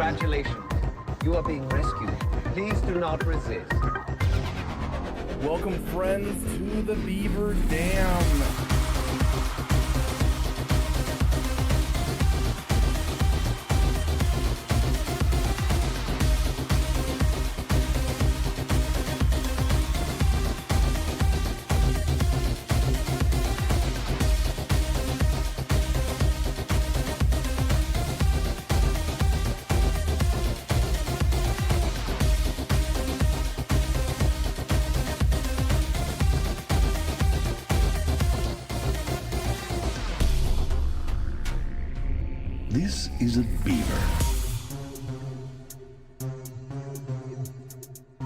Congratulations. You are being rescued. Please do not resist. Welcome, friends, to the Beaver Dam. This is a beaver.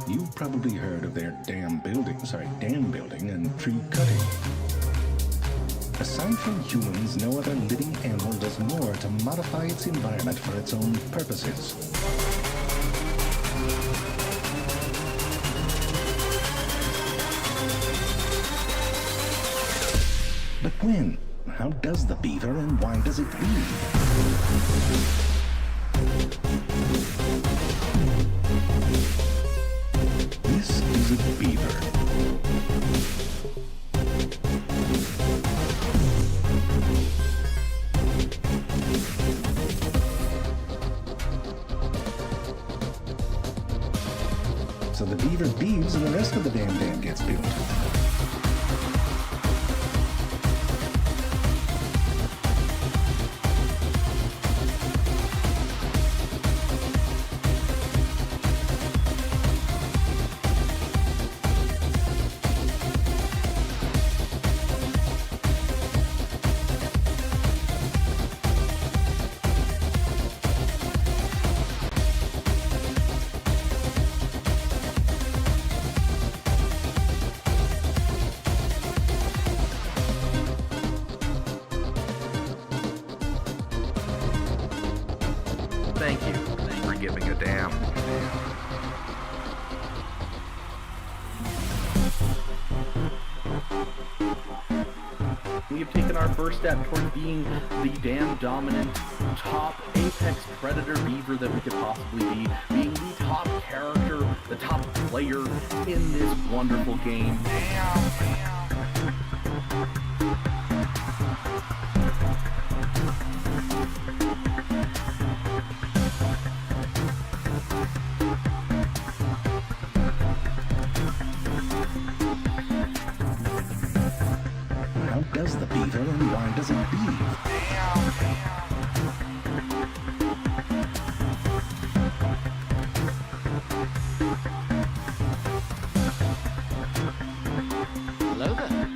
You've probably heard of their dam building and tree cutting. Aside from humans, no other living animal does more to modify its environment for its own purposes. But when? How does the beaver and why does it breed? This is a beaver. So the beaver beeves and the rest of the dam gets built. Thank you for giving a damn. We have taken our first step toward being the damn dominant top apex predator beaver that we could possibly be, being the top character, the top player in this wonderful game. How does the beaver and why does it beeve? Hello there.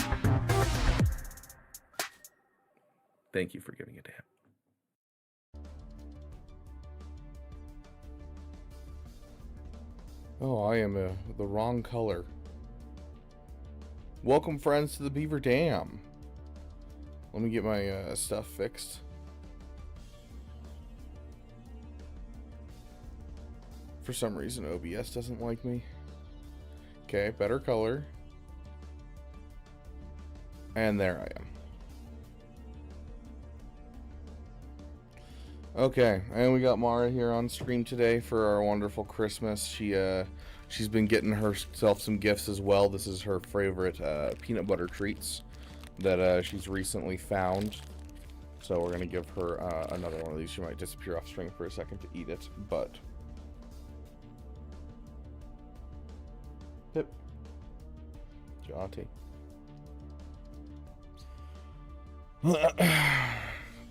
Thank you for giving a damn. Oh, I am the wrong color. Welcome, friends, to the Beaver Dam. Let me get my stuff fixed. For some reason, OBS doesn't like me. Okay, better color. And there I am. Okay, and we got Mara here on stream today for our wonderful Christmas. She's been getting herself some gifts as well. This is her favorite peanut butter treats that she's recently found. So we're gonna give her another one of these. She might disappear off screen for a second to eat it, but Pip, Jotty.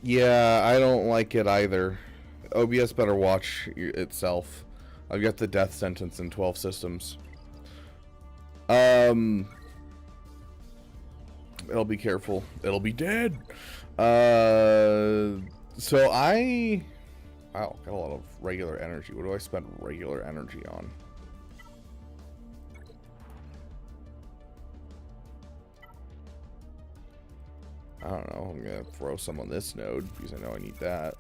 Yeah, I don't like it either. OBS better watch itself. I've got the death sentence in 12 systems. It'll be careful. It'll be dead. So wow, got a lot of regular energy. What do I spend regular energy on? I don't know. I'm gonna throw some on this node because I know I need that.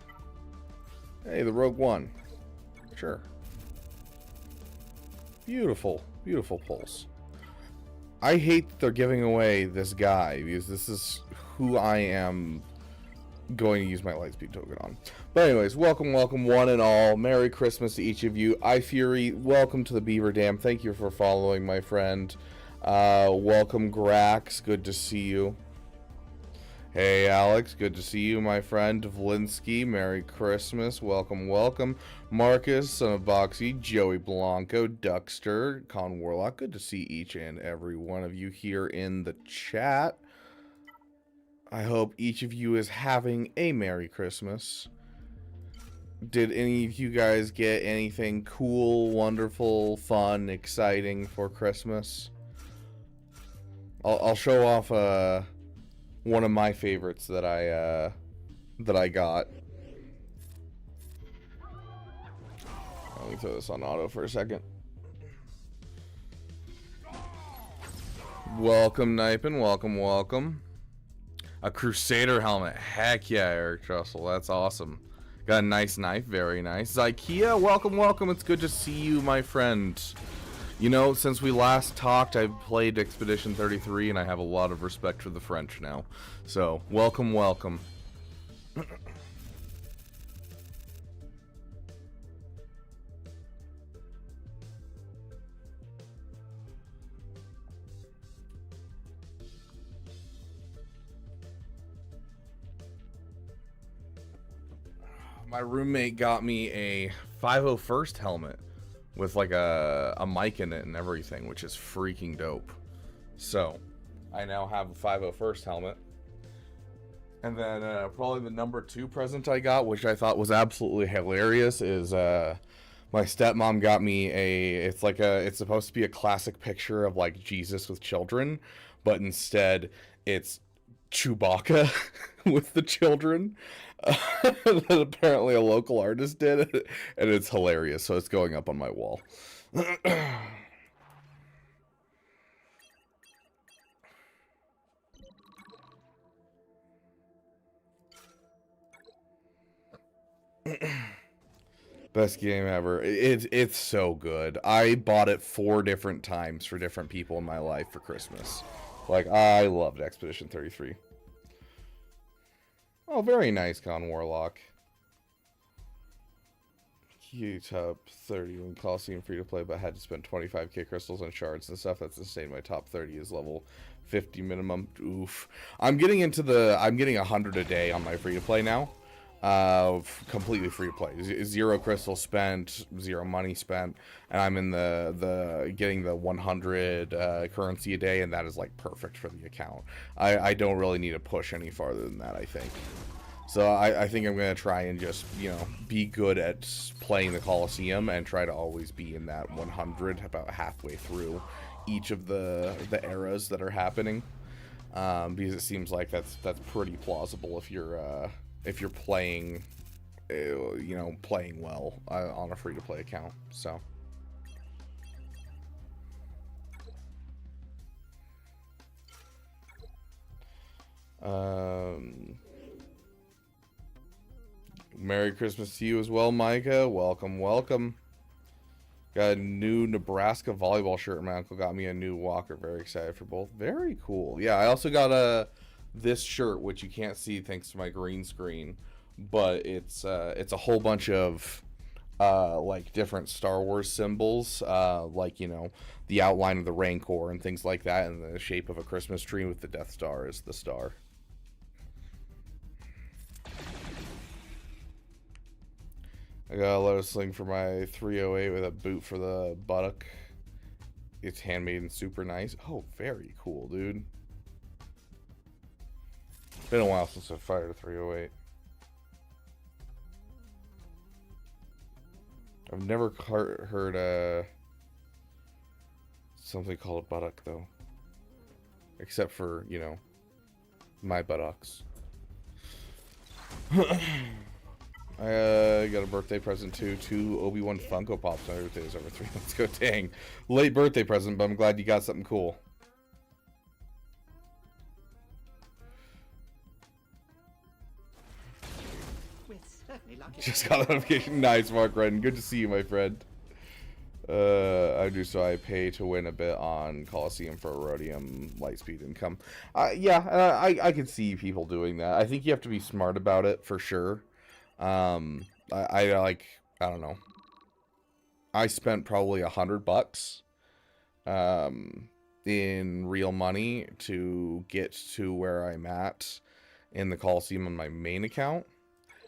Hey, the Rogue One. Sure. Beautiful, beautiful pulse. I hate that they're giving away this guy because this is who I am going to use my Lightspeed token on. But anyways, welcome one and all. Merry Christmas to each of you. iFury, welcome to the Beaver Dam. Thank you for following, my friend. Welcome Grax, good to see you. Hey Alex, good to see you, my friend. Vlinsky, Merry Christmas. Welcome. Marcus, Son of Boxy, Joey Blanco, Duckster, Con Warlock, good to see each and every one of you here in the chat. I hope each of you is having a Merry Christmas. Did any of you guys get anything cool, wonderful, fun, exciting for Christmas? I'll show off one of my favorites that I got. Let me throw this on auto for a second. Welcome, Nipin. Welcome. A Crusader helmet. Heck yeah, Eric Trussell. That's awesome. Got a nice knife. Very nice. Zykia, welcome. It's good to see you, my friend. You know, since we last talked, I've played Expedition 33, and I have a lot of respect for the French now. So, welcome. My roommate got me a 501st helmet with like a mic in it and everything, which is freaking dope. So I now have a 501st helmet. And then probably the number 2 present I got, which I thought was absolutely hilarious, is my stepmom got me it's supposed to be a classic picture of like Jesus with children, but instead it's Chewbacca with the children. That apparently a local artist did, and it's hilarious, so it's going up on my wall. Best game ever. It's so good. I bought it 4 different times for different people in my life for Christmas. Like, I loved Expedition 33. Oh, very nice, Con Warlock. Q-top 30 when Coliseum free to play, but had to spend 25k crystals on shards and stuff. That's insane. My top 30 is level 50 minimum. Oof. I'm getting 100 a day on my free to play now. Completely free to play. 0 crystals spent, 0 money spent, and I'm in getting the 100 currency a day, and that is like perfect for the account. I don't really need to push any farther than that, I think. So I think I'm gonna try and just, you know, be good at playing the Coliseum and try to always be in that 100 about halfway through each of the eras that are happening, because it seems like that's pretty plausible if you're playing, you know, playing well on a free-to-play account. So, Merry Christmas to you as well, Micah. Welcome. Got a new Nebraska volleyball shirt. My uncle got me a new walker. Very excited for both. Very cool. Yeah, I also got this shirt, which you can't see thanks to my green screen, but it's a whole bunch of like different Star Wars symbols, like, you know, the outline of the Rancor and things like that, and the shape of a Christmas tree with the Death Star as the star. I got a lotus sling for my 308 with a boot for the buttock. It's handmade and super nice. Oh, very cool, dude. Been a while since I fired a 308. I've never heard something called a buttock, though. Except for, you know, my buttocks. I got a birthday present too. 2 Obi-Wan Funko Pops. My birthday was over 3 months ago. Dang. Late birthday present, but I'm glad you got something cool. Just got a notification. Nice, Mark Redden. Good to see you, my friend. I do, so I pay to win a bit on Coliseum for Rhodium Lightspeed income. Yeah, I could see people doing that. I think you have to be smart about it for sure. I don't know. I spent probably $100 in real money to get to where I'm at in the Coliseum on my main account,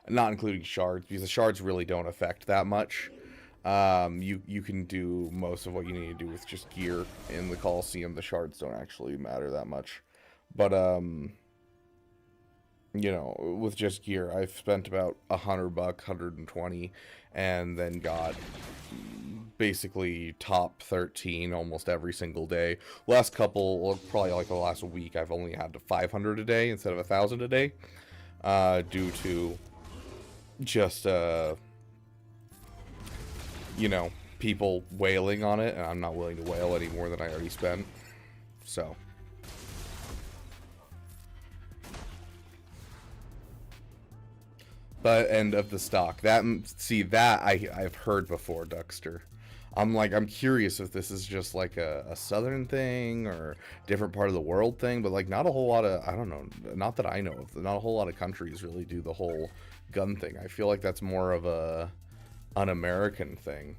not including shards, because the shards really don't affect that much. You can do most of what you need to do with just gear in the Coliseum. The shards don't actually matter that much. But, you know, with just gear, I've spent about $100, 120, and then got basically top 13 almost every single day. Last couple, or probably like the last week, I've only had to 500 a day instead of 1,000 a day, due to just, you know, people whaling on it, and I'm not willing to whale any more than I already spent. So. But end of the stock. That I've heard before, Duckster. I'm curious if this is just like a southern thing or different part of the world thing, but like not a whole lot of, I don't know, not that I know of, not a whole lot of countries really do the whole gun thing. I feel like that's more of an American thing.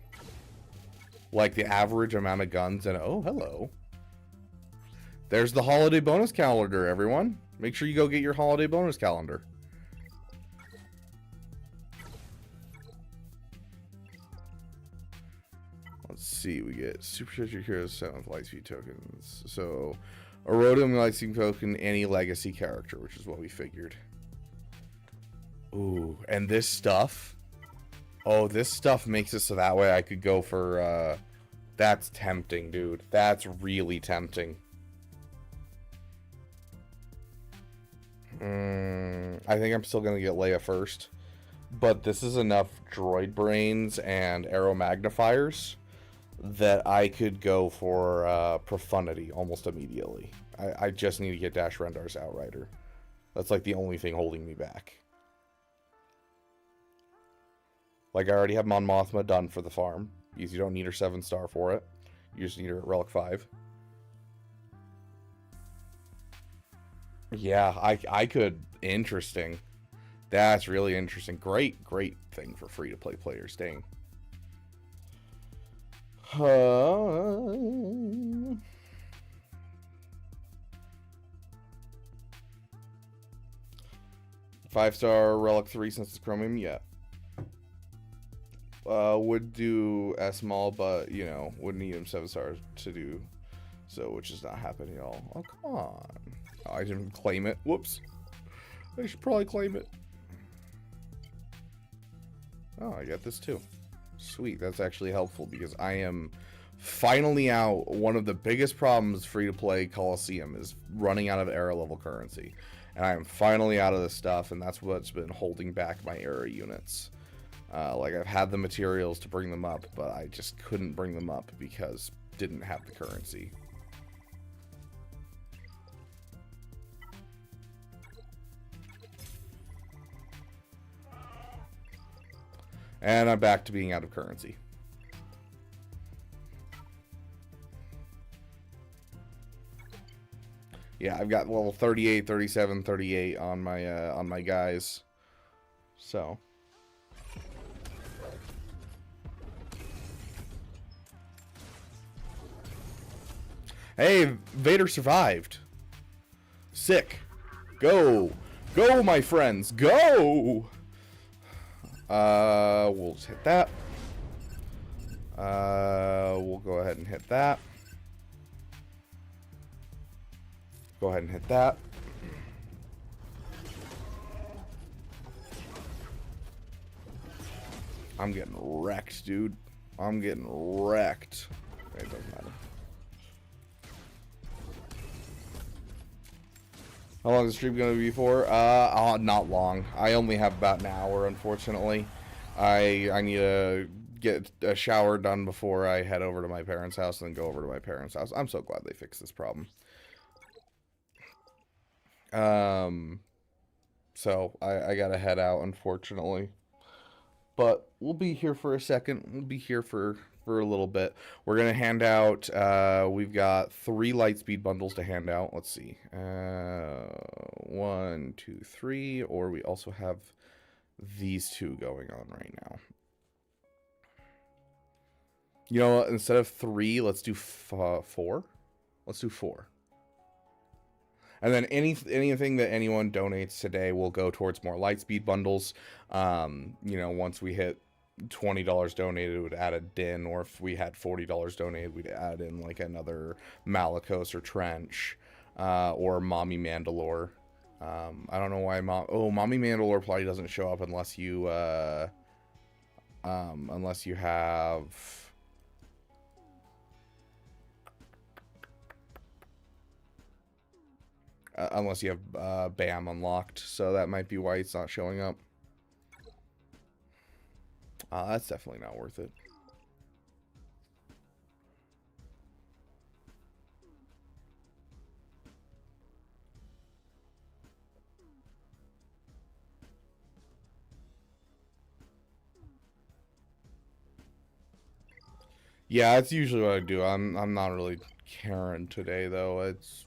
Like the average amount of guns, and oh, hello. There's the holiday bonus calendar, everyone. Make sure you go get your holiday bonus calendar. Let's see, we get Supercharger Heroes 7th Lightspeed tokens. So, a Rhodium Lightspeed token, any legacy character, which is what we figured. Ooh, and this stuff. Oh, this stuff makes it so that way I could go for, that's tempting, dude. That's really tempting. I think I'm still going to get Leia first. But this is enough droid brains and arrow magnifiers that I could go for Profundity almost immediately. I just need to get Dash Rendar's Outrider. That's like the only thing holding me back. Like, I already have Mon Mothma done for the farm, because you don't need her 7-star for it. You just need her at Relic 5. Yeah, I could. Interesting. That's really interesting. Great thing for free-to-play players. Dang. 5-star Relic 3 since it's Chromium, yeah. Would do S-Mall, but, you know, would need him 7 stars to do so, which is not happening at all. Oh, come on. Oh, I didn't claim it. Whoops. I should probably claim it. Oh, I got this too. Sweet, that's actually helpful because I am finally out. One of the biggest problems free-to-play Coliseum is running out of era level currency. And I am finally out of this stuff, and that's what's been holding back my era units. Like, I've had the materials to bring them up, but I just couldn't bring them up because didn't have the currency. And I'm back to being out of currency. Yeah, I've got level 38, 37, 38 on my guys. So. Hey, Vader survived. Sick. Go. Go, my friends. Go. We'll just hit that. We'll go ahead and hit that. Go ahead and hit that. I'm getting wrecked, dude. I'm getting wrecked. Okay, it doesn't matter. How long is the stream going to be for? Not long. I only have about an hour, unfortunately. I need to get a shower done before I head over to my parents' house and then go over to my parents' house. I'm so glad they fixed this problem. So I gotta head out, unfortunately. But we'll be here for a second. We'll be here for for a little bit. We're going to hand out, we've got 3 Lightspeed bundles to hand out. Let's see. 1, 2, 3, or we also have these 2 going on right now. You know what? Instead of 3, let's do 4. Let's do 4. And then anything that anyone donates today will go towards more Lightspeed bundles. You know, once we hit $20 donated, it would add a din, or if we had $40 donated, we'd add in like another Malicos or Trench, or Mommy Mandalore. I don't know why Mommy Mandalore probably doesn't show up unless you have BAM unlocked, so that might be why it's not showing up. That's definitely not worth it. Yeah, that's usually what I do. I'm not really caring today though. It's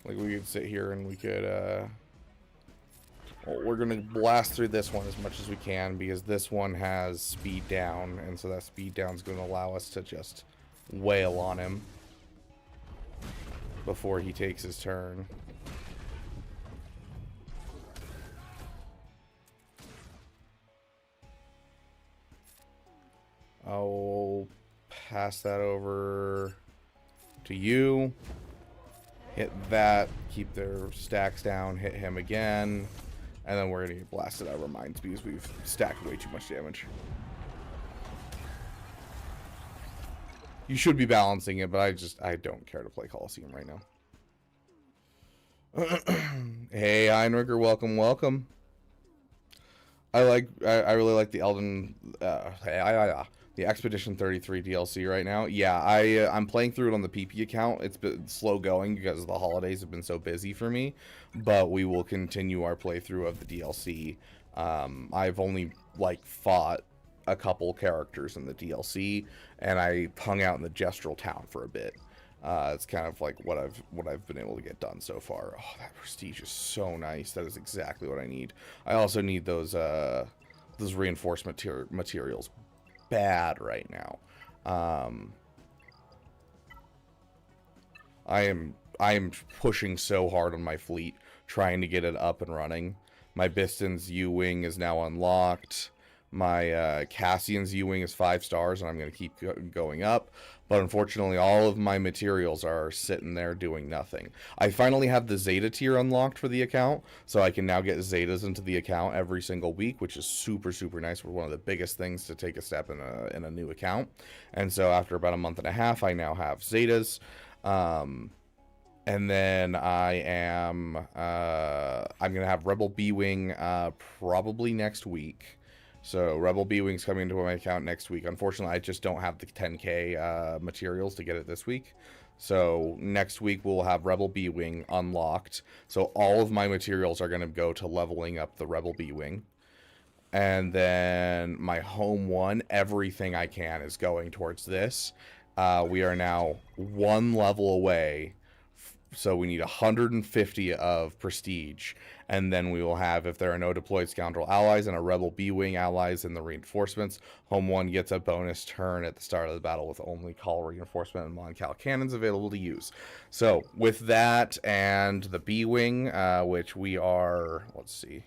like we could sit here and we could well, we're gonna blast through this one as much as we can because this one has speed down, and so that speed down is gonna allow us to just wail on him before he takes his turn. I'll pass that over to you. Hit that, keep their stacks down, hit him again, and then we're gonna get blasted out of our minds because we've stacked way too much damage. You should be balancing it, but I don't care to play Coliseum right now. Hey, Heinricher, welcome. I really like the the Expedition 33 DLC right now. Yeah, I'm playing through it on the PP account. It's been slow going because the holidays have been so busy for me, but we will continue our playthrough of the DLC. I've only like fought a couple characters in the DLC, and I hung out in the Gestural Town for a bit. It's kind of like what I've been able to get done so far. Oh, that prestige is so nice. That is exactly what I need. I also need those reinforcement materials bad right now. I am pushing so hard on my fleet, trying to get it up and running. My Biston's U-Wing is now unlocked. My Cassian's U-Wing is 5 stars, and I'm going to keep going up. But unfortunately, all of my materials are sitting there doing nothing. I finally have the Zeta tier unlocked for the account, so I can now get Zetas into the account every single week, which is super, super nice. We're one of the biggest things to take a step in a new account. And so after about a month and a half, I now have Zetas. And then I'm going to have Rebel B-Wing probably next week. So Rebel B-Wing's coming into my account next week. Unfortunately, I just don't have the 10k materials to get it this week. So next week we'll have Rebel B-Wing unlocked. So all of my materials are going to go to leveling up the Rebel B-Wing. And then my Home One, everything I can is going towards this. We are now 1 level away. So we need 150 of prestige, and then we will have, if there are no deployed scoundrel allies and a Rebel B-Wing allies in the reinforcements, Home One gets a bonus turn at the start of the battle with only call reinforcement and Mon-Cal cannons available to use. So with that and the B-Wing, which we are, let's see,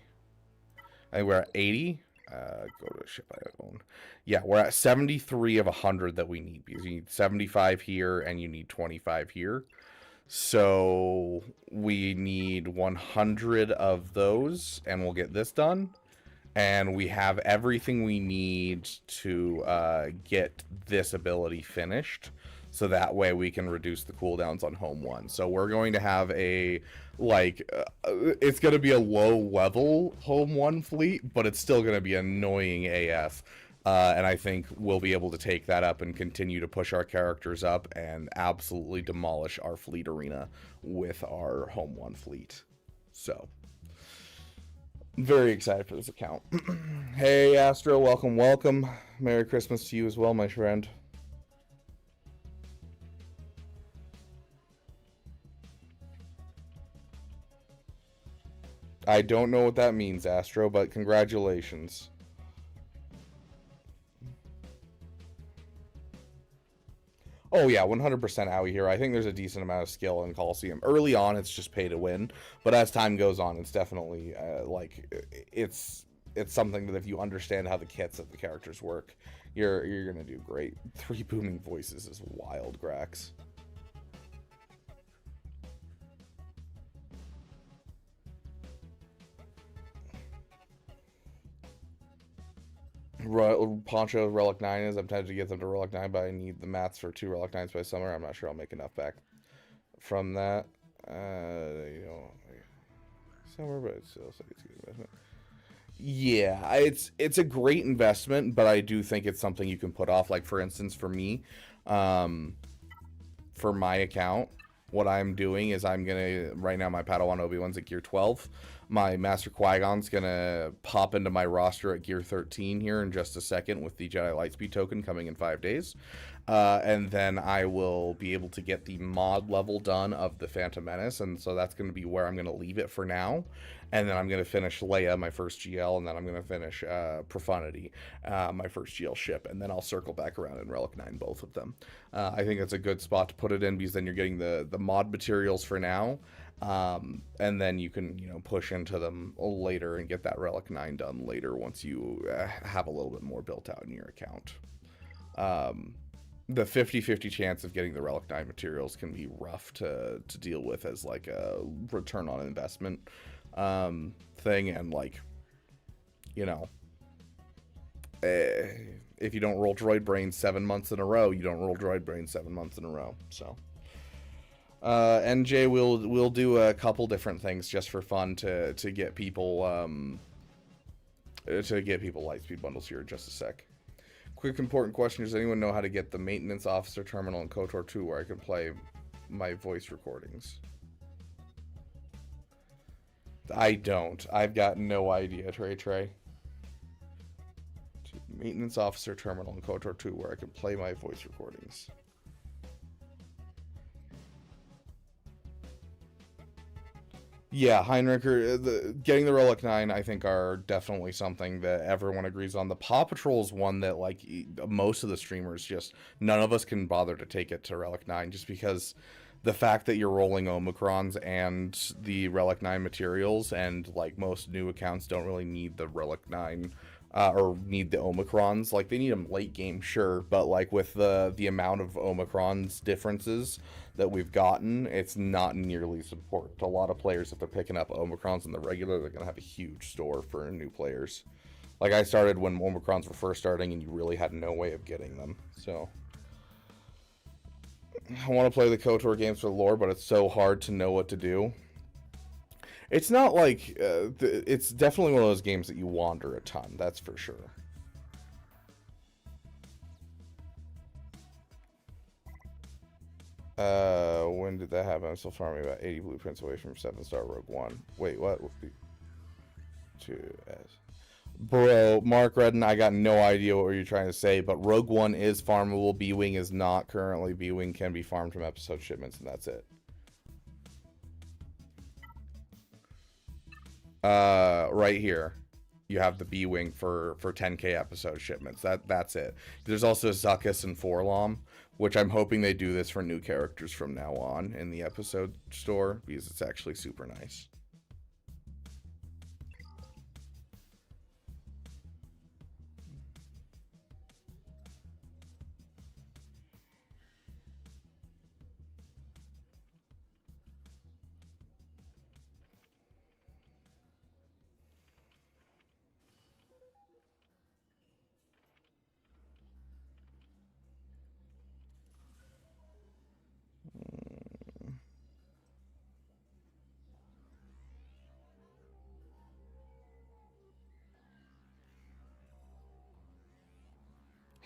I think we're at 80. Go to ship I own. Yeah, we're at 73 of 100 that we need, because you need 75 here and you need 25 here. So we need 100 of those, and we'll get this done. And we have everything we need to get this ability finished. So that way we can reduce the cooldowns on Home One. So we're going to have a, it's going to be a low-level Home One fleet, but it's still going to be annoying AF. And I think we'll be able to take that up and continue to push our characters up and absolutely demolish our fleet arena with our Home One fleet. So, I'm very excited for this account. Hey, Astro, welcome, welcome. Merry Christmas to you as well, my friend. I don't know what that means, Astro, but congratulations. Oh yeah, 100% Owie here. I think there's a decent amount of skill in Coliseum. Early on, it's just pay to win, but as time goes on, it's definitely it's something that if you understand how the kits of the characters work, you're gonna do great. 3 booming voices is wild, Grax. Poncho Relic 9 is. I'm tempted to get them to Relic 9, but I need the mats for 2 Relic 9s by summer. I'm not sure I'll make enough back from that. Summer, but it's still it's a good investment. Yeah, it's a great investment, but I do think it's something you can put off. Like, for instance, for me, for my account, what I'm doing is I'm gonna, right now my Padawan Obi-Wan's at gear 12. My Master Qui-Gon's gonna pop into my roster at gear 13 here in just a second with the Jedi Lightspeed token coming in 5 days. And then I will be able to get the mod level done of the Phantom Menace, and so that's going to be where I'm going to leave it for now. And then I'm going to finish Leia, my first GL, and then I'm going to finish Profundity, my first GL ship, and then I'll circle back around in Relic 9, both of them. I think it's a good spot to put it in, because then you're getting the mod materials for now, and then you can, push into them later and get that Relic 9 done later once you have a little bit more built out in your account. The 50-50 chance of getting the Relic 9 materials can be rough to deal with as like a return on investment thing, and if you don't roll Droid Brain 7 months in a row, you don't roll Droid Brain 7 months in a row. So NJ will do a couple different things just for fun to get people Lightspeed bundles here in just a sec. Quick important question, does anyone know how to get the maintenance officer terminal in KOTOR 2 where I can play my voice recordings? I don't. I've got no idea, Trey. Maintenance officer terminal in KOTOR 2 where I can play my voice recordings. Yeah, Heinricher, getting the Relic 9, I think, are definitely something that everyone agrees on. The Paw Patrol is one that, most of the streamers none of us can bother to take it to Relic 9, just because the fact that you're rolling Omicrons and the Relic 9 materials, and, most new accounts don't really need the Relic 9, or need the Omicrons. They need them late game, sure, but, with the amount of Omicrons differences that we've gotten, it's not nearly support. A lot of players, if they're picking up Omicrons in the regular, they're going to have a huge store for new players. I started when Omicrons were first starting, and you really had no way of getting them. So, I want to play the KOTOR games for the lore, but it's so hard to know what to do. It's not it's definitely one of those games that you wander a ton, that's for sure. When did that happen? I'm still farming about 80 blueprints away from 7-star Rogue One. Wait, what? 2S. Bro, Mark Redden, I got no idea what you're trying to say, but Rogue One is farmable. B-Wing is not currently. B-Wing can be farmed from episode shipments, and that's it. Right here. You have the B-Wing for 10k episode shipments. That's it. There's also Zuckuss and Forlom, which I'm hoping they do this for new characters from now on in the episode store, because it's actually super nice.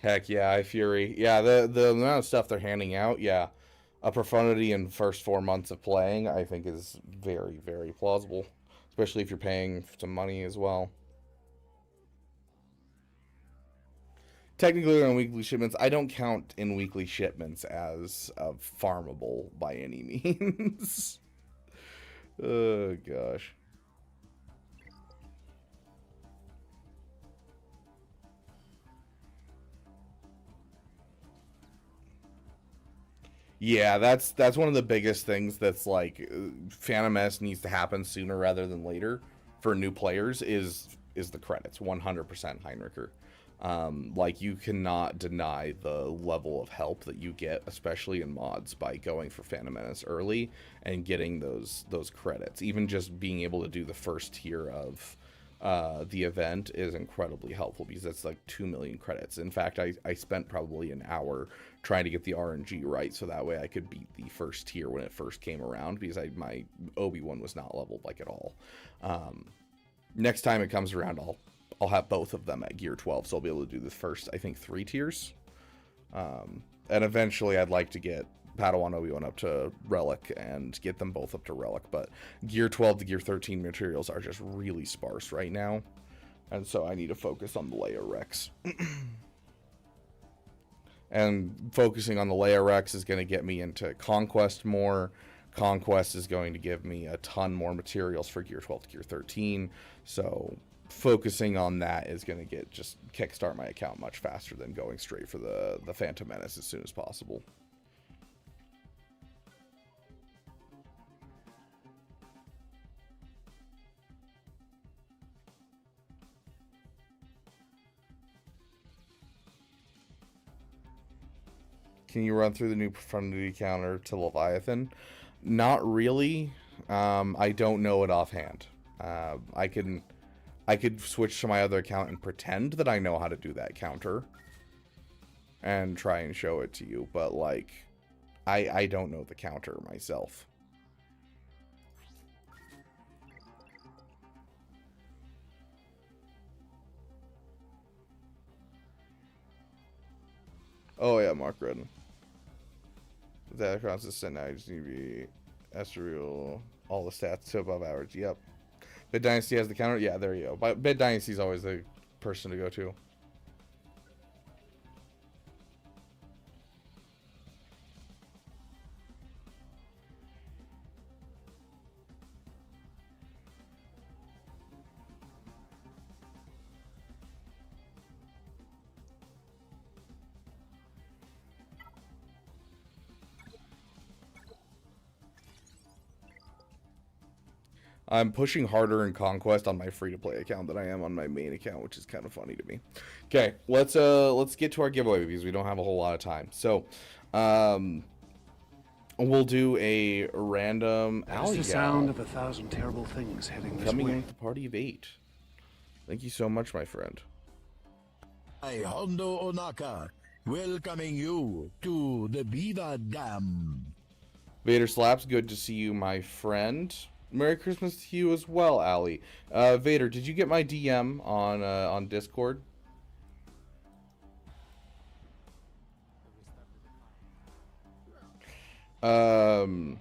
Heck yeah, I Fury. Yeah, the amount of stuff they're handing out, yeah. A Profundity in first 4 months of playing, I think is very, very plausible. especially if you're paying some money as well. Technically, on weekly shipments, I don't count in weekly shipments as farmable by any means. Oh, gosh. Yeah, that's one of the biggest things that's like Phantom S needs to happen sooner rather than later for new players is the credits. 100% Heinricher. Like, you cannot deny the level of help that you get, especially in mods, by going for Phantom Menace early and getting those credits. Even just being able to do the first tier of the event is incredibly helpful, because that's like 2 million credits. In fact, I spent probably an hour trying to get the RNG right, so that way I could beat the first tier when it first came around, because my Obi-Wan was not leveled like at all. Next time it comes around, I'll have both of them at gear 12, so I'll be able to do the first, I think, 3 tiers. And eventually I'd like to get Padawan Obi-Wan up to Relic and get them both up to Relic, but gear 12 to gear 13 materials are just really sparse right now, and so I need to focus on the Leia Rex. And focusing on the Leia Rex is going to get me into Conquest more. Conquest is going to give me a ton more materials for gear 12 to gear 13, so focusing on that is going to just kickstart my account much faster than going straight for the Phantom Menace as soon as possible. Can you run through the new profundity counter to Leviathan? Not really. I don't know it offhand. I could switch to my other account and pretend that I know how to do that counter and try and show it to you, but like, I don't know the counter myself. Oh yeah, Mark Redden. That consistent now, you just need to be Esterial, all the stats to above average. Yep. Bid Dynasty has the counter. Yeah, there you go. But Bid Dynasty is always the person to go to. I'm pushing harder in Conquest on my free-to-play account than I am on my main account, which is kind of funny to me. Okay, let's get to our giveaway, because we don't have a whole lot of time. So, we'll do a random That's the sound of 1,000 terrible things heading this coming way. in with the party of 8. Thank you so much, my friend. I, Hondo Onaka, welcoming you to the Beaver Dam. Vader Slaps, good to see you, my friend. Merry Christmas to you as well, Ali. Vader, did you get my DM on Discord? Okay,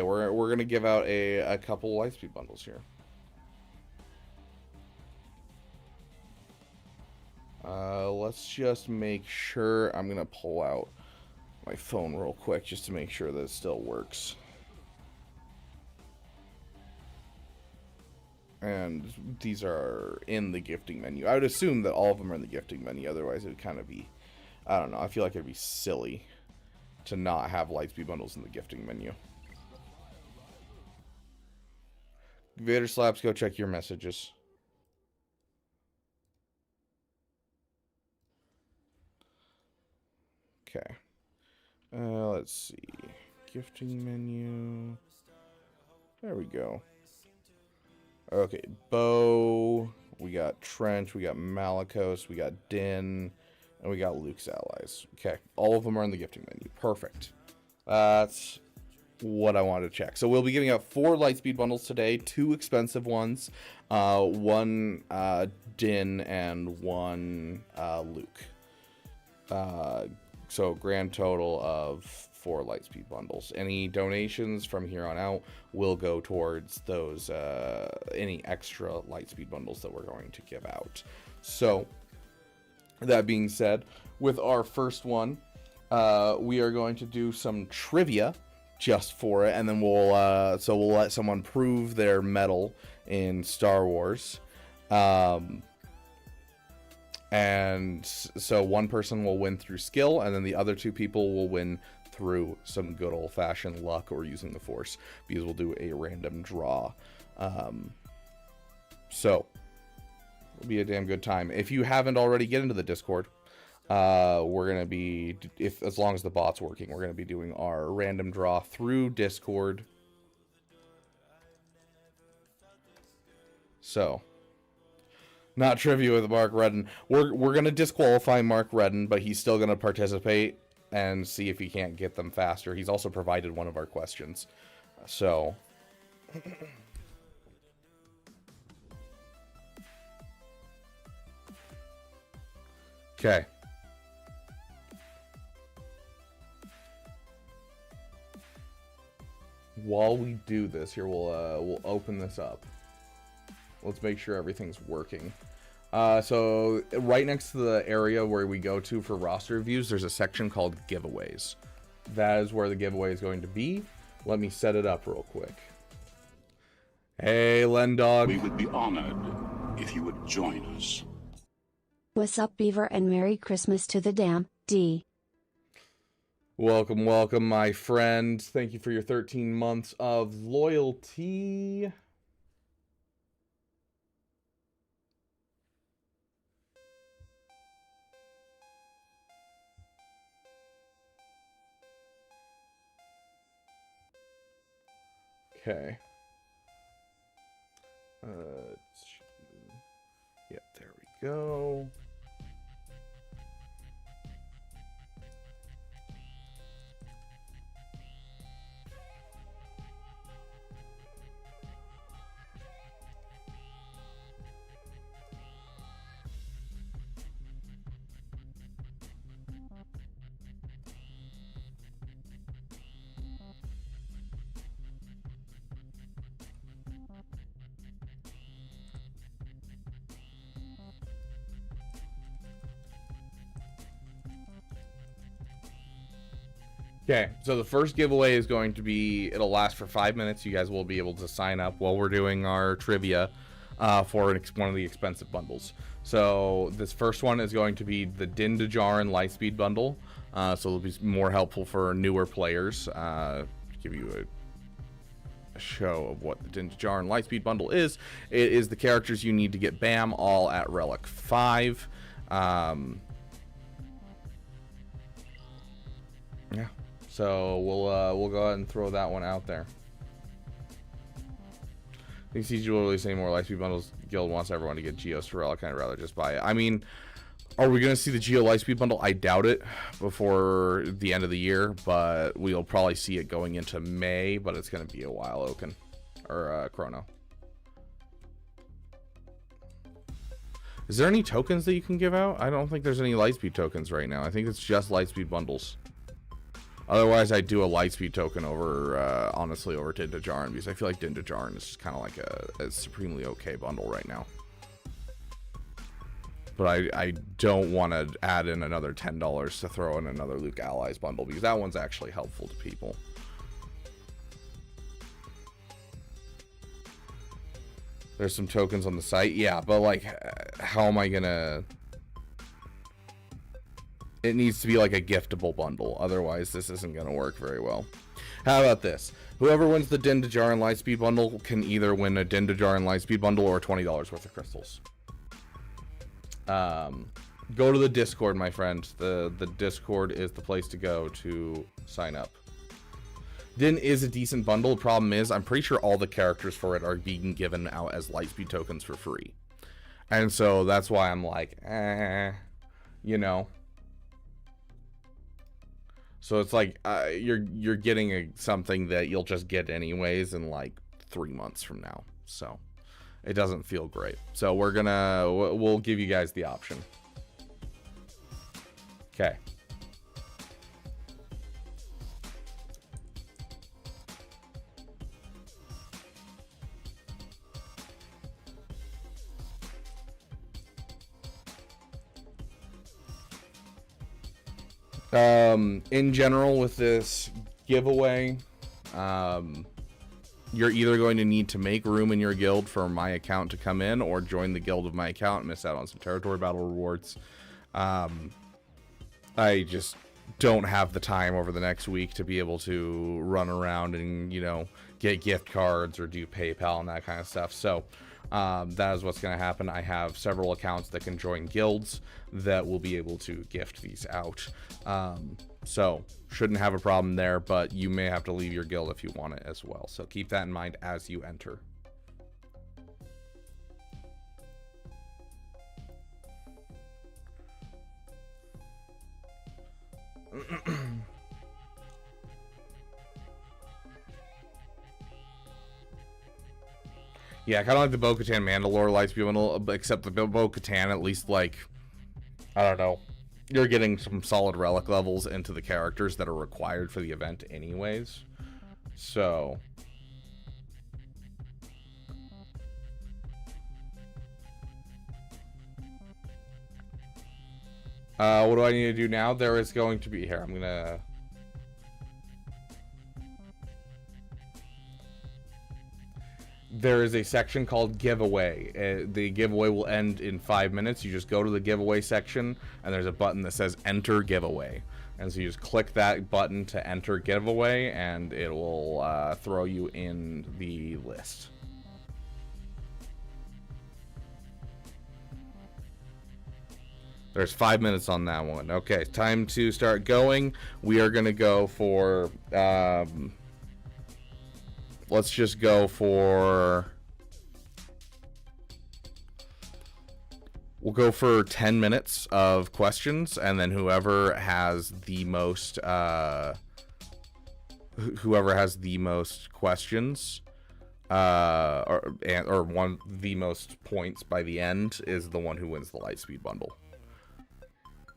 we're gonna give out a couple Lightspeed bundles here. Let's just make sure. I'm gonna pull out my phone real quick just to make sure that it still works. And these are in the gifting menu. I would assume that all of them are in the gifting menu. Otherwise, it would kind of be, I don't know. I feel like it'd be silly to not have Lightspeed bundles in the gifting menu. Vader Slaps, go check your messages. Okay. Let's see. Gifting menu. There we go. Okay, Bo, we got Trench, we got Malicos, we got Din, and we got Luke's allies. Okay, all of them are in the gifting menu. Perfect. That's what I wanted to check. So we'll be giving out 4 Lightspeed bundles today, 2 expensive ones, 1 Din, and 1 Luke. So grand total of for Lightspeed bundles. Any donations from here on out will go towards those any extra Lightspeed bundles that we're going to give out. So that being said, with our first one, we are going to do some trivia just for it, and then we'll let someone prove their mettle in Star Wars. And so one person will win through skill, and then the other two people will win through some good old-fashioned luck or using the Force, because we'll do a random draw. So it'll be a damn good time. If you haven't already, get into the Discord. We're gonna be, as long as the bot's working, we're gonna be doing our random draw through Discord. So, not trivia with Mark Redden. We're gonna disqualify Mark Redden, but he's still gonna participate and see if he can't get them faster. He's also provided one of our questions. So, okay. While we do this, here we'll open this up. Let's make sure everything's working. So right next to the area where we go to for roster reviews, there's a section called giveaways. That is where the giveaway is going to be. Let me set it up real quick. Hey, Lendog. We would be honored if you would join us. What's up, Beaver, and Merry Christmas to the Dam, D. Welcome, welcome, my friend. Thank you for your 13 months of loyalty. Okay. Yep, there we go. Okay, so the first giveaway is going to be, it'll last for 5 minutes. You guys will be able to sign up while we're doing our trivia for one of the expensive bundles. So this first one is going to be the Din Djarin Lightspeed bundle. So it'll be more helpful for newer players. Give you a show of what the Din Djarin Lightspeed bundle is. It is the characters you need to get BAM all at Relic 5. Yeah. So we'll go ahead and throw that one out there. I think CG will really say more Lightspeed bundles. Guild wants everyone to get Geos for Relic. I'd rather just buy it. I mean, are we going to see the Geo Lightspeed bundle? I doubt it before the end of the year, but we'll probably see it going into May, but it's going to be a while, Oaken. Or Chrono. Is there any tokens that you can give out? I don't think there's any Lightspeed tokens right now. I think it's just Lightspeed bundles. Otherwise, I'd do a Lightspeed token over, honestly, over Din Djarin, because I feel like Din Djarin is just kind of like a supremely okay bundle right now. But I don't want to add in another $10 to throw in another Luke Allies bundle, because that one's actually helpful to people. There's some tokens on the site, yeah, but like, how am I gonna... It needs to be like a giftable bundle. Otherwise, this isn't going to work very well. How about this? Whoever wins the Din Djarin Lightspeed bundle can either win a Din Djarin Lightspeed bundle or $20 worth of crystals. Go to the Discord, my friend. The Discord is the place to go to sign up. Din is a decent bundle. The problem is, I'm pretty sure all the characters for it are being given out as Lightspeed tokens for free. And so that's why I'm like, you know. So it's like you're getting something that you'll just get anyways in like 3 months from now. So it doesn't feel great. So we'll give you guys the option. In general, with this giveaway, you're either going to need to make room in your guild for my account to come in, or join the guild of my account and miss out on some territory battle rewards. I just don't have the time over the next week to be able to run around and, you know, get gift cards or do PayPal and that kind of stuff. So that is what's going to happen. I have several accounts that can join guilds that will be able to gift these out. So shouldn't have a problem there, but you may have to leave your guild if you want it as well. So keep that in mind as you enter. Yeah, kind of like the Bo-Katan Mandalore Lightspeed bundle, except the Bo-Katan, at least, like, I don't know, you're getting some solid relic levels into the characters that are required for the event anyways. So what do I need to do now? There is going to be, here, I'm gonna, there is a section called giveaway. The giveaway will end in 5 minutes. You just go to the giveaway section and there's a button that says enter giveaway, and so you just click that button to enter giveaway and it will throw you in the list. There's 5 minutes on that one. Okay, time to start going. We are gonna go for let's just go for, we'll go for 10 minutes of questions, and then whoever has the most questions or the most points by the end is the one who wins the Lightspeed bundle.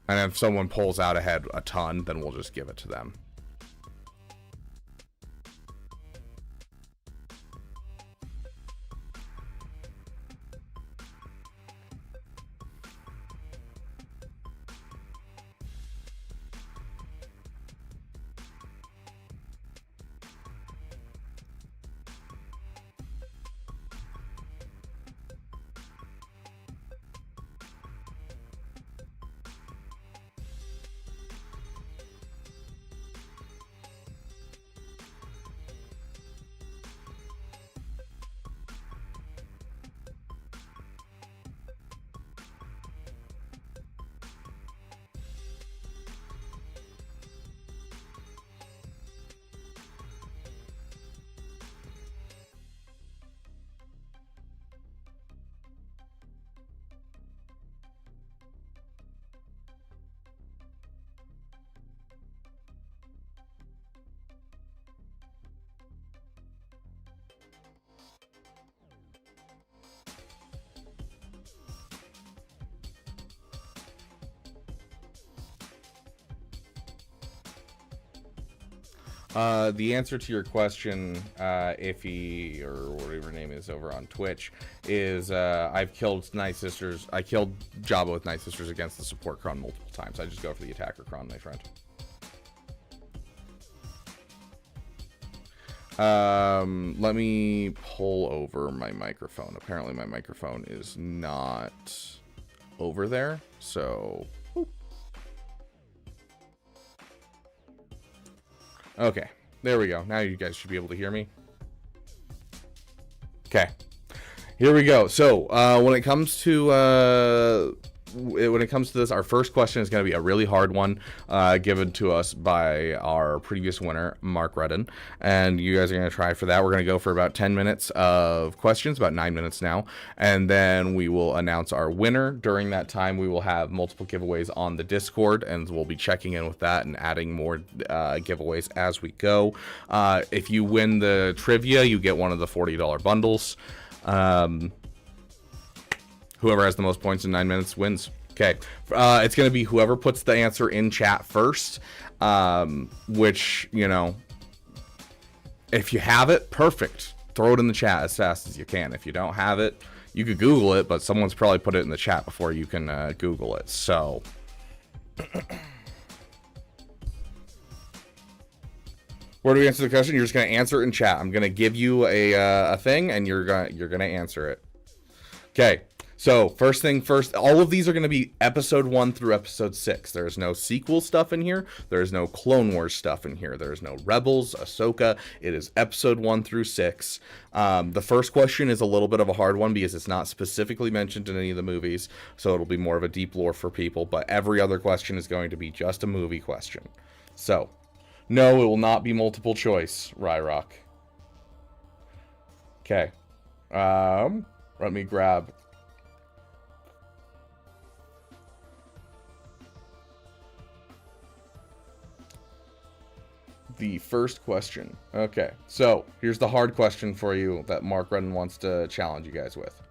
And if someone pulls out ahead a ton, then we'll just give it to them. The answer to your question, Iffy, or whatever her name is over on Twitch, is I've killed Night Sisters. I killed Jabba with Night Sisters against the support Kron multiple times. I just go for the attacker Kron, my friend. Let me pull over my microphone. Apparently my microphone is not over there, so... Okay, there we go. Now you guys should be able to hear me. Okay, here we go. So when it comes to this, our first question is going to be a really hard one, given to us by our previous winner, Mark Redden, and you guys are going to try for that. We're going to go for about 10 minutes of questions, about 9 minutes now, and then we will announce our winner. During that time, we will have multiple giveaways on the Discord, and we'll be checking in with that and adding more giveaways as we go. If you win the trivia, you get one of the $40 bundles. Whoever has the most points in 9 minutes wins. Okay, it's going to be whoever puts the answer in chat first, which, you know, if you have it, perfect. Throw it in the chat as fast as you can. If you don't have it, you could Google it, but someone's probably put it in the chat before you can Google it. So, Where do we answer the question? You're just gonna answer it in chat. I'm gonna give you a thing, and you're gonna answer it. Okay. So first thing first, all of these are gonna be episode 1 through episode 6. There's no sequel stuff in here. There's no Clone Wars stuff in here. There's no Rebels, Ahsoka. It is episode 1 through 6. The first question is a little bit of a hard one because it's not specifically mentioned in any of the movies, so it'll be more of a deep lore for people. But every other question is going to be just a movie question. So. No, it will not be multiple choice, Ryrock. Okay. Let me grab... the first question. Okay, so here's the hard question for you that Mark Redden wants to challenge you guys with.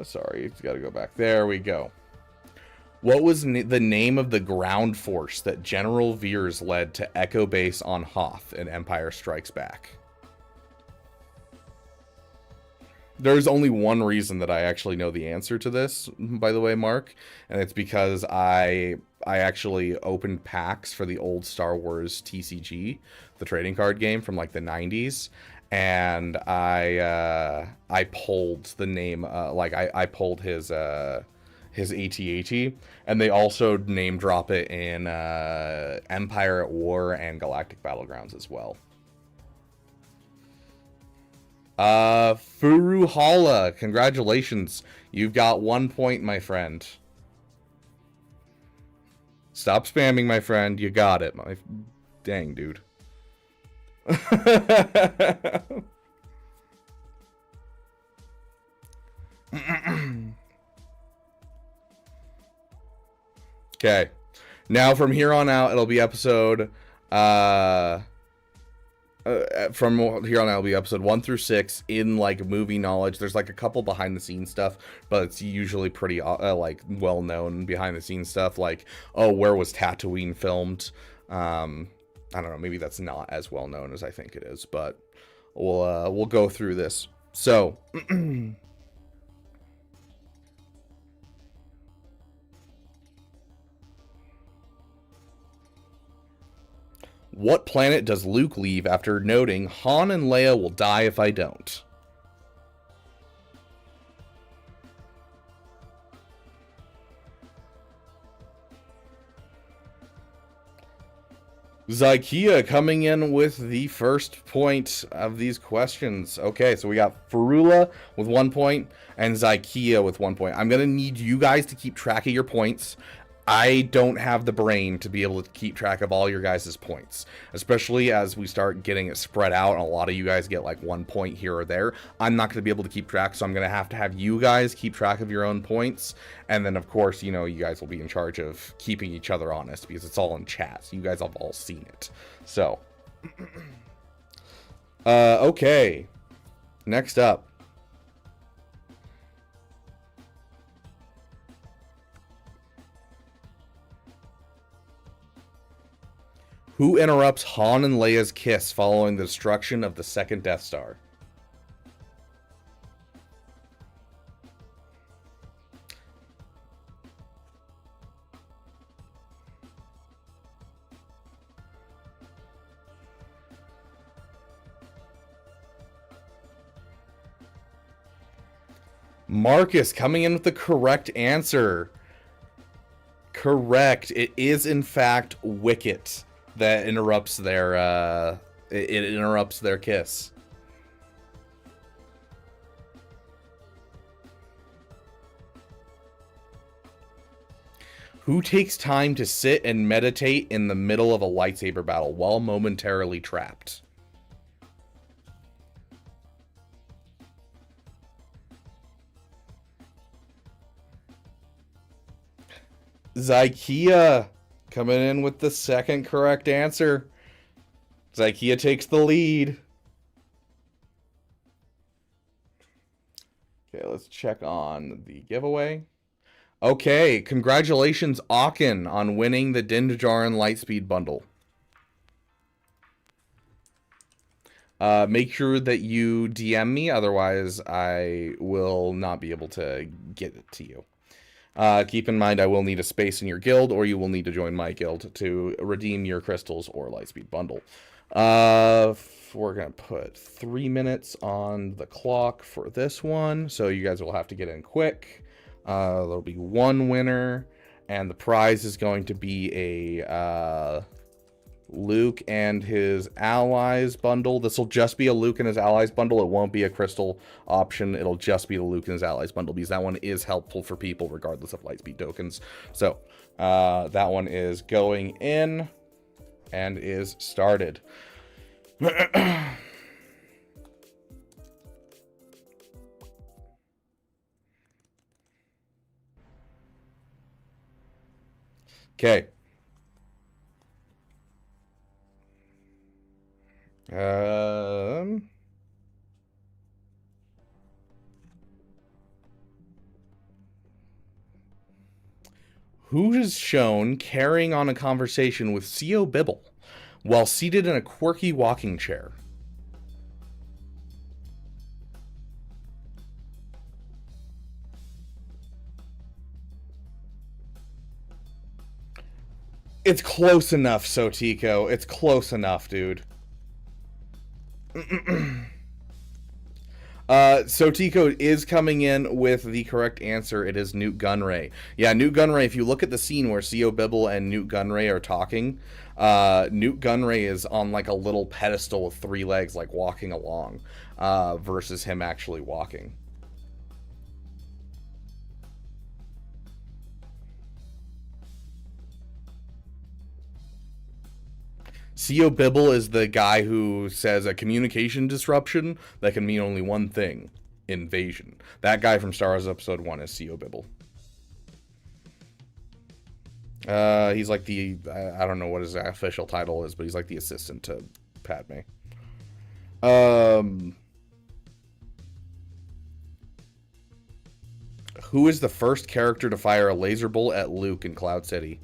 Sorry, it's got to go back. There we go. What was the name of the ground force that General Veers led to Echo Base on Hoth in Empire Strikes Back? There's only one reason that I actually know the answer to this, by the way, Mark, and it's because I actually opened packs for the old Star Wars TCG, the trading card game from like the 90s. And I pulled the name, I pulled his AT-AT, and they also name drop it in Empire at War and Galactic Battlegrounds as well. Furuhala, congratulations. You've got 1 point, my friend. Stop spamming, my friend. You got it. Dang, dude. Okay. Now from here on out, it'll be episode from here on out, it'll be episode 1 through 6 in like movie knowledge. There's like a couple behind the scenes stuff, but it's usually pretty like well known behind the scenes stuff. Like, oh, where was Tatooine filmed? I don't know, maybe that's not as well known as I think it is, but we'll go through this. So, what planet does Luke leave after noting Han and Leia will die if I don't? Zykia coming in with the first point of these questions. Okay, so we got Farula with 1 point and Zykia with 1 point. I'm going to need you guys to keep track of your points. I don't have the brain to be able to keep track of all your guys' points, especially as we start getting it spread out and a lot of you guys get like 1 point here or there. I'm not going to be able to keep track, so I'm going to have you guys keep track of your own points. And then, of course, you know, you guys will be in charge of keeping each other honest because it's all in chat. So you guys have all seen it. So, okay. Next up. Who interrupts Han and Leia's kiss following the destruction of the second Death Star? Marcus coming in with the correct answer. Correct. It is, in fact, Wicket that interrupts their it interrupts their kiss. Who takes time to sit and meditate in the middle of a lightsaber battle while momentarily trapped? Zykia coming in with the second correct answer. Zykia takes the lead. Okay, let's check on the giveaway. Okay, congratulations, Akin, on winning the Din Djarin Lightspeed bundle. Make sure that you DM me, otherwise I will not be able to get it to you. Keep in mind, I will need a space in your guild, or you will need to join my guild to redeem your crystals or Lightspeed bundle. We're going to put 3 minutes on the clock for this one, so you guys will have to get in quick. There'll be one winner, and the prize is going to be a Luke and his allies bundle. This will just be a Luke and his allies bundle. It won't be a crystal option. It'll just be the Luke and his allies bundle, because that one is helpful for people regardless of Lightspeed tokens. So that one is going in and is started. Okay. Who is shown carrying on a conversation with C.O. Bibble while seated in a quirky walking chair? It's close enough, Sotico. It's close enough, dude. Sotico is coming in with the correct answer. It is Newt Gunray. Yeah, Newt Gunray, if you look at the scene where C.O. Bibble and Newt Gunray are talking, Newt Gunray is on like a little pedestal with 3 legs, like walking along, versus him actually walking. C.O. Bibble is the guy who says a communication disruption that can mean only one thing: invasion. That guy from Star Wars Episode 1 is C.O. Bibble. He's like the, I don't know what his official title is, but he's like the assistant to Padme. Who is the first character to fire a laser bolt at Luke in Cloud City?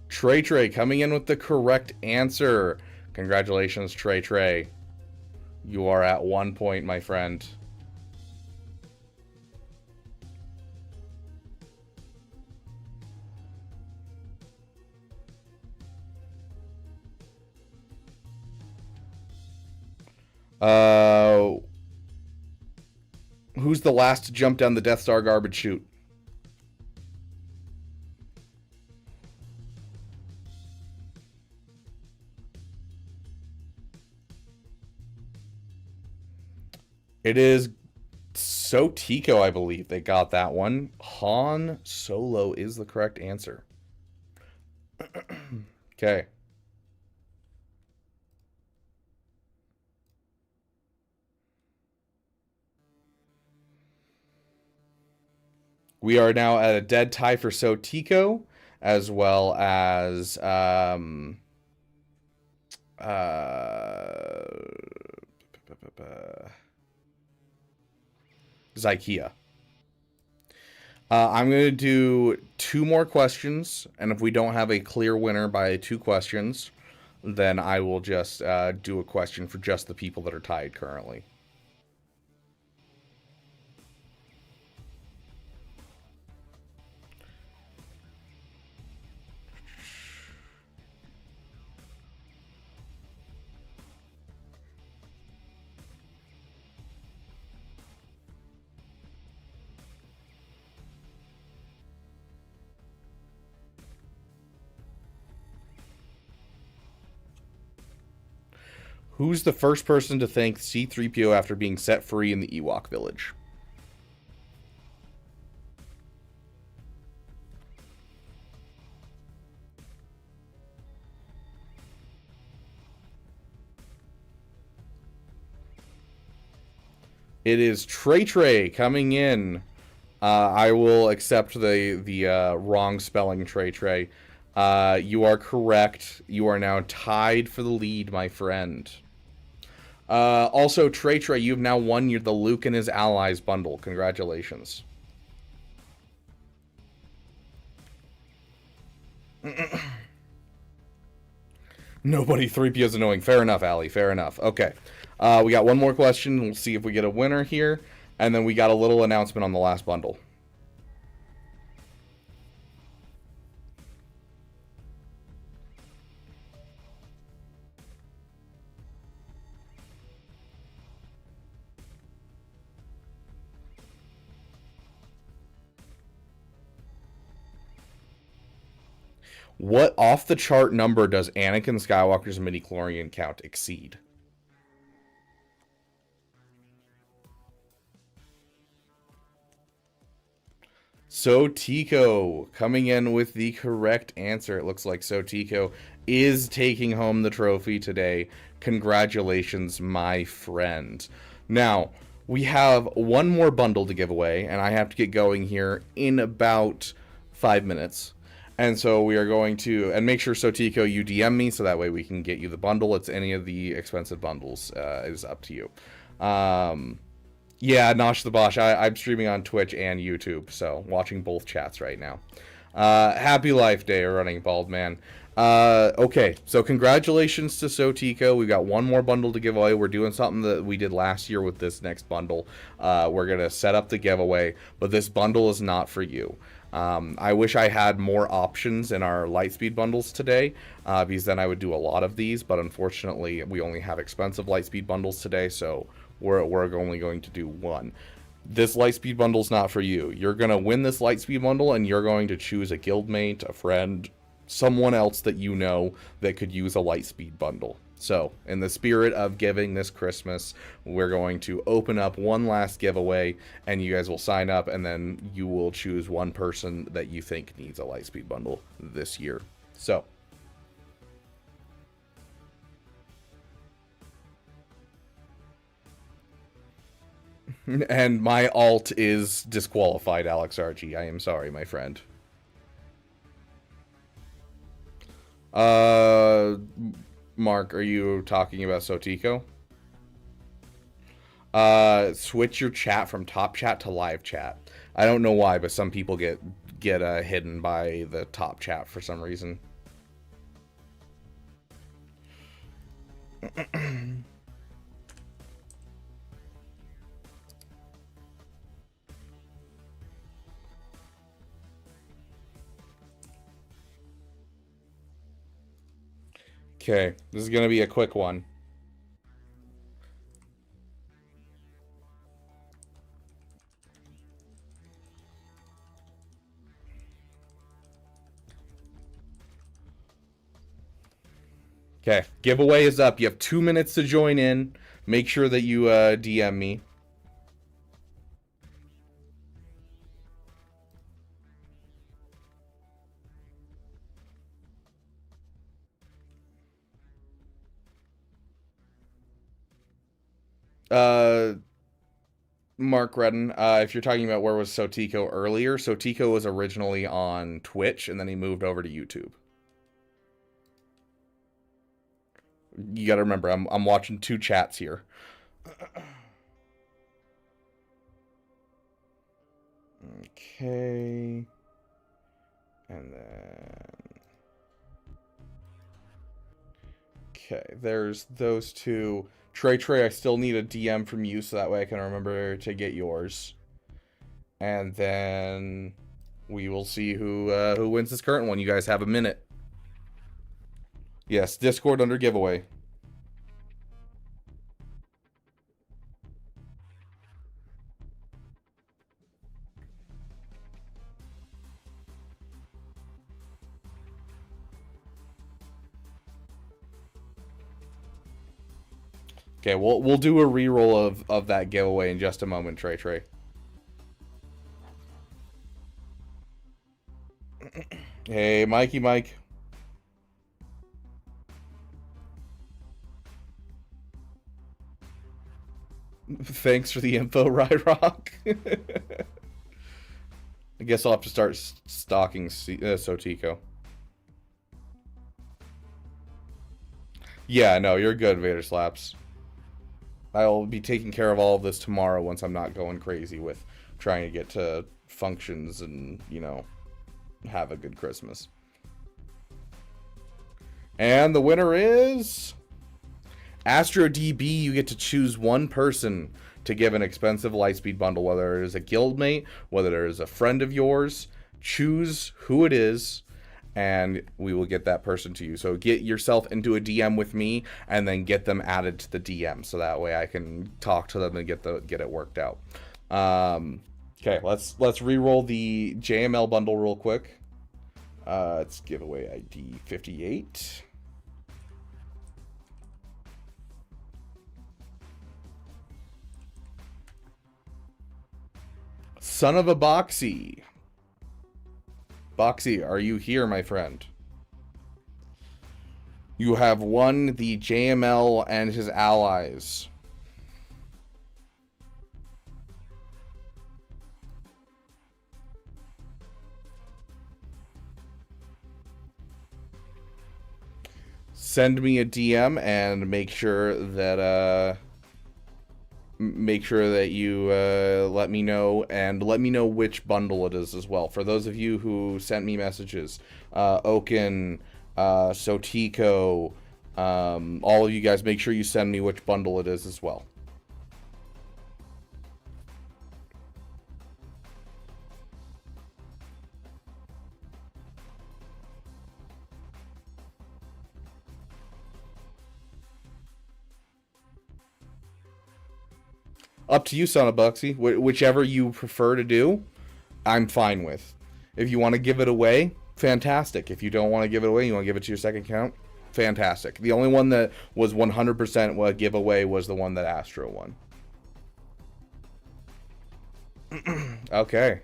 Trey coming in with the correct answer. Congratulations, Trey. You are at 1 point, my friend. Who's the last to jump down the Death Star garbage chute? It is Sotico, I believe. They got that one. Han Solo is the correct answer. Okay. We are now at a dead tie for Sotico, as well as Zykia. I'm going to do 2 more questions, and if we don't have a clear winner by 2 questions, then I will just do a question for just the people that are tied currently. Who's the first person to thank C-3PO after being set free in the Ewok village? It is Trey coming in. I will accept the wrong spelling, Trey. You are correct. You are now tied for the lead, my friend. Also, Trey, you've now won the Luke and his allies bundle. Congratulations. Nobody 3PO is annoying. Fair enough, Allie. Fair enough. Okay. We got one more question. We'll see if we get a winner here. And then we got a little announcement on the last bundle. What off-the-chart number does Anakin Skywalker's midichlorian count exceed? Sotico coming in with the correct answer. It looks like Sotico is taking home the trophy today. Congratulations, my friend. Now, we have one more bundle to give away, and I have to get going here in about 5 minutes. And so we are going to, and make sure, Sotico, you DM me so that way we can get you the bundle. It's any of the expensive bundles is up to you. Yeah, Nosh the Bosh, I'm streaming on Twitch and YouTube, so watching both chats right now. Happy Life Day, Running Bald Man. Okay, so congratulations to Sotico. We've got one more bundle to give away. We're doing something that we did last year with this next bundle. We're going to set up the giveaway, but this bundle is not for you. I wish I had more options in our Lightspeed bundles today, because then I would do a lot of these, but unfortunately we only have expensive Lightspeed bundles today, so we're only going to do one. This Lightspeed bundle is not for you. You're going to win this Lightspeed bundle, and you're going to choose a guildmate, a friend, someone else that you know that could use a Lightspeed bundle. So, in the spirit of giving this Christmas, we're going to open up one last giveaway, and you guys will sign up, and then you will choose one person that you think needs a Lightspeed bundle this year. So, and my alt is disqualified, Alex Archie. I am sorry, my friend. Mark, are you talking about Sotico? Switch your chat from top chat to live chat. I don't know why, but some people get hidden by the top chat for some reason. Okay, this is going to be a quick one. Okay, giveaway is up. You have 2 minutes to join in. Make sure that you DM me. Mark Redden, if you're talking about where was Sotico earlier, Sotico was originally on Twitch, and then he moved over to YouTube. You gotta remember, I'm watching two chats here. Okay. And then... Okay, there's those two. Trey, I still need a DM from you so that way I can remember to get yours. And then we will see who wins this current one. You guys have a minute. Yes, Discord under giveaway. Okay, we'll do a reroll of that giveaway in just a moment, Trey. Hey, Mike. Thanks for the info, Ryrock. I guess I'll have to start stalking Sotico. Yeah, no, you're good, Vader Slaps. I'll be taking care of all of this tomorrow once I'm not going crazy with trying to get to functions and, you know, have a good Christmas. And the winner is Astro DB. You get to choose one person to give an expensive Lightspeed bundle, whether it is a guildmate, whether it is a friend of yours. Choose who it is, and we will get that person to you. So get yourself into a DM with me, and then get them added to the DM, so that way I can talk to them and get it worked out. Okay, let's re-roll the JML bundle real quick. It's giveaway ID 58. Son of a Boxy. Boxy, are you here, my friend? You have won the JML and his allies. Send me a DM and make sure that you let me know, and let me know which bundle it is as well. For those of you who sent me messages, Oaken, Sotico, all of you guys, make sure you send me which bundle it is as well. Up to you, Son of Buxy. Whichever you prefer to do, I'm fine with. If you want to give it away, fantastic. If you don't want to give it away, you want to give it to your second account, fantastic. The only one that was 100% a giveaway was the one that Astro won. Okay.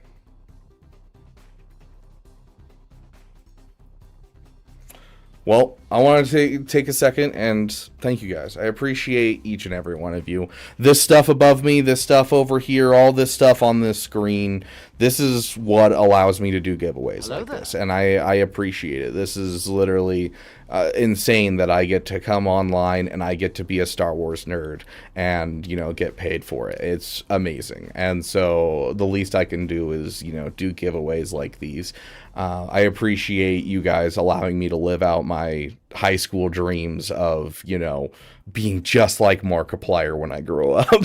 Well, I want to take a second and thank you guys. I appreciate each and every one of you. This stuff above me, this stuff over here, all this stuff on this screen, this is what allows me to do giveaways like this. And I appreciate it. This is literally insane that I get to come online and I get to be a Star Wars nerd and, you know, get paid for it. It's amazing. And so the least I can do is, you know, do giveaways like these. I appreciate you guys allowing me to live out my high school dreams of, you know, being just like Markiplier when I grow up.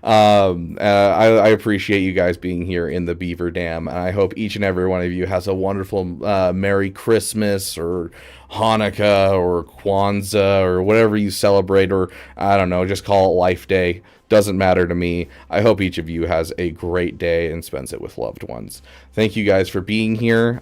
I appreciate you guys being here in the Beaver Dam, and I hope each and every one of you has a wonderful Merry Christmas or Hanukkah or Kwanzaa or whatever you celebrate, or I don't know, just call it Life Day. Doesn't matter to me. I hope each of you has a great day and spends it with loved ones. Thank you guys for being here.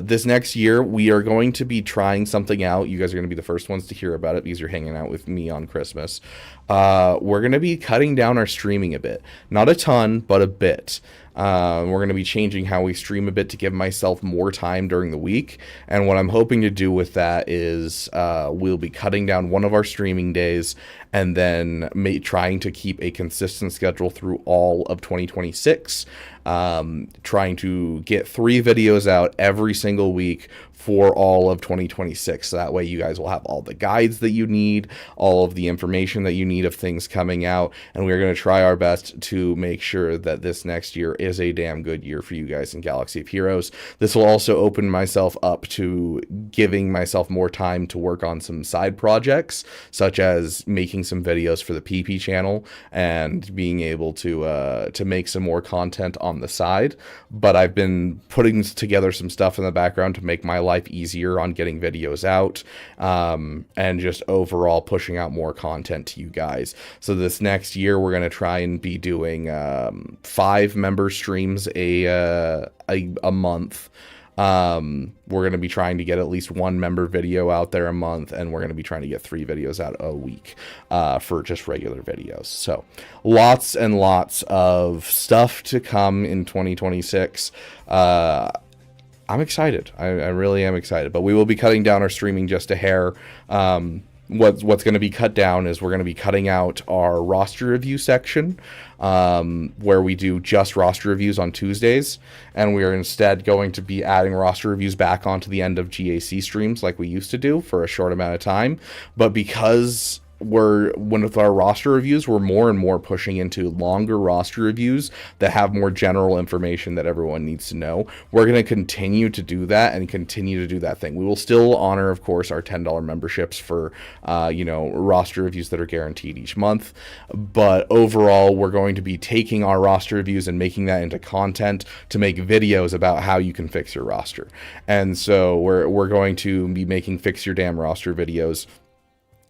This next year, we are going to be trying something out. You guys are going to be the first ones to hear about it because you're hanging out with me on Christmas. We're going to be cutting down our streaming a bit. Not a ton, but a bit. We're going to be changing how we stream a bit to give myself more time during the week. And what I'm hoping to do with that is we'll be cutting down one of our streaming days and then trying to keep a consistent schedule through all of 2026. Trying to get 3 videos out every single week for all of 2026. So that way you guys will have all the guides that you need, all of the information that you need of things coming out. And we're going to try our best to make sure that this next year is a damn good year for you guys in Galaxy of Heroes. This will also open myself up to giving myself more time to work on some side projects, such as making some videos for the PP channel and being able to make some more content on the side. But I've been putting together some stuff in the background to make my life easier on getting videos out, and just overall pushing out more content to you guys. So this next year we're going to try and be doing 5 member streams a month. We're going to be trying to get at least 1 member video out there a month, and we're going to be trying to get 3 videos out a week for just regular videos. So lots and lots of stuff to come in 2026. I'm excited. I really am excited. But we will be cutting down our streaming just a hair. What's going to be cut down is we're going to be cutting out our roster review section, where we do just roster reviews on Tuesdays, and we are instead going to be adding roster reviews back onto the end of GAC streams like we used to do for a short amount of time. But because with our roster reviews, we're more and more pushing into longer roster reviews that have more general information that everyone needs to know. We're going to continue to do that and continue to do that thing. We will still honor, of course, our $10 memberships for, roster reviews that are guaranteed each month. But overall, we're going to be taking our roster reviews and making that into content to make videos about how you can fix your roster. And so we're going to be making Fix Your Damn Roster videos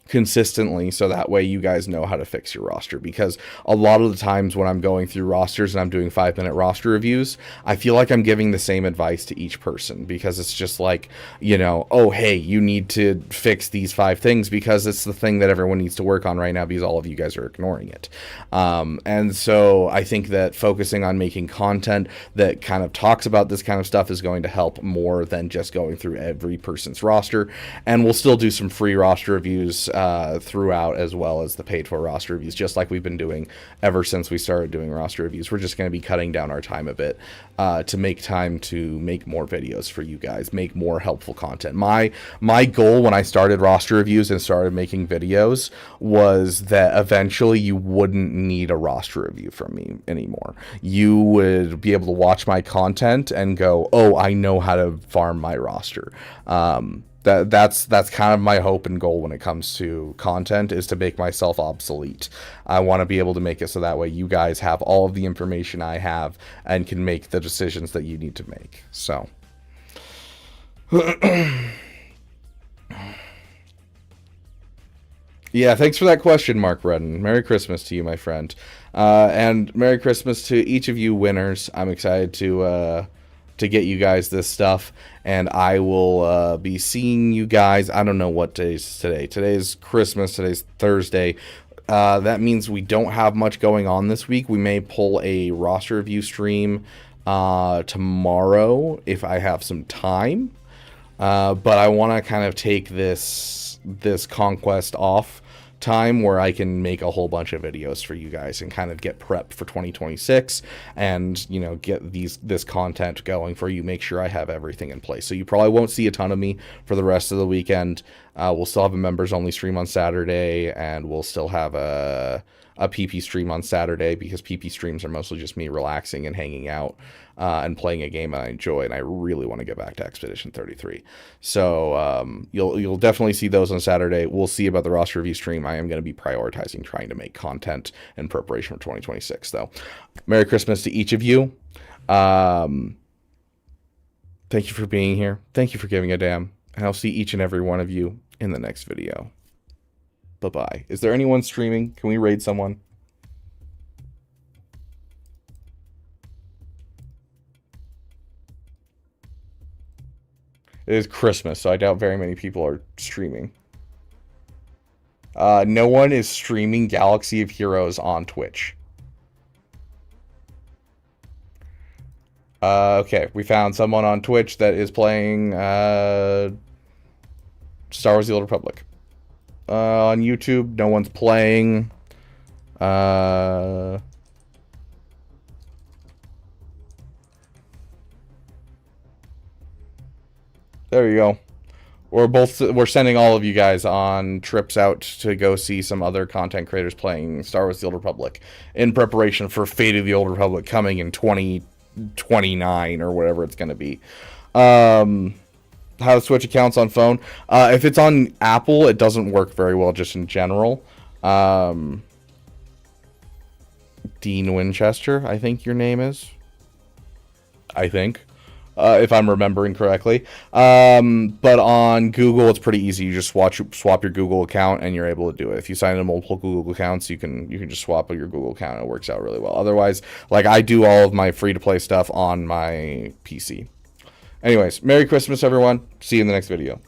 consistently, so that way you guys know how to fix your roster, because a lot of the times when I'm going through rosters and I'm doing 5-minute roster reviews, I feel like I'm giving the same advice to each person, because it's just like, oh hey, you need to fix these 5 things because it's the thing that everyone needs to work on right now because all of you guys are ignoring it. And so I think that focusing on making content that kind of talks about this kind of stuff is going to help more than just going through every person's roster. And we'll still do some free roster reviews throughout, as well as the paid for roster reviews, just like we've been doing ever since we started doing roster reviews. We're just going to be cutting down our time a bit to make time to make more videos for you guys, make more helpful content. My goal when I started roster reviews and started making videos was that eventually you wouldn't need a roster review from me anymore. You would be able to watch my content and go, oh, I know how to farm my roster. That's kind of my hope and goal when it comes to content, is to make myself obsolete. I want to be able to make it so that way you guys have all of the information I have and can make the decisions that you need to make. So yeah, thanks for that question, Mark Redden. Merry Christmas to you, my friend. And Merry Christmas to each of you winners. I'm excited to get you guys this stuff, and I will be seeing you guys. I don't know what day is today. Today's Christmas. Today's Thursday. That means we don't have much going on this week. We may pull a roster review stream tomorrow if I have some time. But I want to kind of take this conquest off time where I can make a whole bunch of videos for you guys and kind of get prepped for 2026 and get this content going for you, make sure I have everything in place. So you probably won't see a ton of me for the rest of the weekend. We'll still have a members only stream on Saturday, and we'll still have a PP stream on Saturday, because PP streams are mostly just me relaxing and hanging out and playing a game I enjoy, and I really want to get back to Expedition 33. So you'll definitely see those on Saturday. We'll see about the roster review stream. I am going to be prioritizing trying to make content in preparation for 2026, though. Merry Christmas to each of you. Thank you for being here. Thank you for giving a damn. And I'll see each and every one of you in the next video. Bye-bye. Is there anyone streaming? Can we raid someone? It is Christmas, so I doubt very many people are streaming. No one is streaming Galaxy of Heroes on Twitch. Okay, we found someone on Twitch that is playing Star Wars: The Old Republic. On YouTube, no one's playing. There you go. We're sending all of you guys on trips out to go see some other content creators playing Star Wars: The Old Republic in preparation for Fate of the Old Republic coming in 2029 or whatever it's going to be. How to switch accounts on phone. If it's on Apple, it doesn't work very well just in general. Dean Winchester, I think your name is. I think. If I'm remembering correctly. But on Google, it's pretty easy. You just swap your Google account and you're able to do it. If you sign in multiple Google accounts, you can just swap your Google account and it works out really well. Otherwise, like, I do all of my free-to-play stuff on my PC. Anyways, Merry Christmas, everyone. See you in the next video.